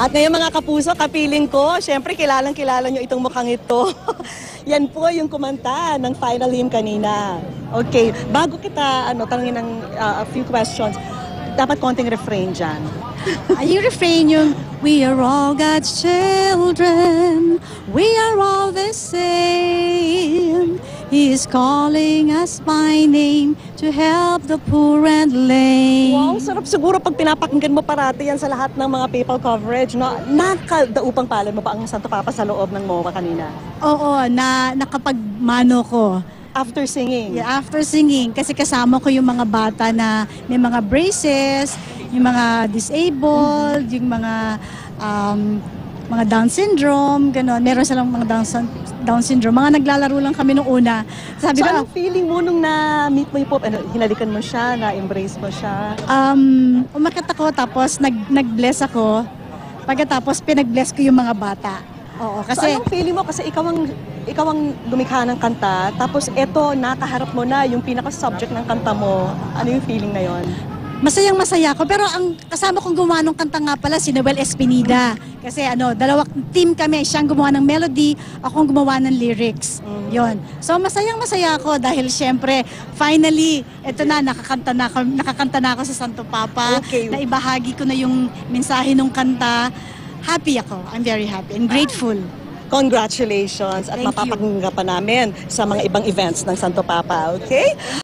At ngayon mga kapuso, kapiling ko, syempre kilalang-kilala nyo itong mukhang ito. Yan po yung kumanta ng final hymn kanina. Okay, bago kita tanungin ng a few questions, dapat konting refrain dyan. Yung refrain yung, we are all God's children, we are all the same. He is calling us by name to help the poor and lame. Wow, sarap siguro pag pinapakinggan mo parati yan sa lahat ng mga PayPal coverage. No? Nakadaupang palad mo pa ang Santo Papa sa loob ng MOA kanina? Oo, nakapagmano ko. After singing? Yeah, after singing, kasi kasama ko yung mga bata na may mga braces, yung mga disabled, yung mga Down syndrome, gano'n. Meron silang mga Down syndrome. Mga naglalaro lang kami nung una. Sabi So ko, anong feeling mo nung na-meet mo yung Pope? Hinalikan mo siya, na-embrace mo siya? umakit ako, tapos nag-bless ako. Pagkatapos, pinag-bless ko yung mga bata. Oo, So kasi anong feeling mo? Kasi ikaw ang lumikha ng kanta, tapos eto, nakaharap mo na yung pinaka-subject ng kanta mo. Ano yung feeling na yon? masayang-masaya ako. Pero ang kasama kong gumawa ng kanta nga pala, si Noel Espinida. Kasi dalawang team kami. Siyang gumawa ng melody, akong gumawa ng lyrics. Yon. So masayang-masaya ako dahil syempre, finally, eto na, nakakanta na ako sa Santo Papa. Okay. Na ibahagi ko na yung mensahe ng kanta. Happy ako. I'm very happy and grateful. Congratulations at Thank you. mapapakinggan pa namin sa mga ibang events ng Santo Papa, okay?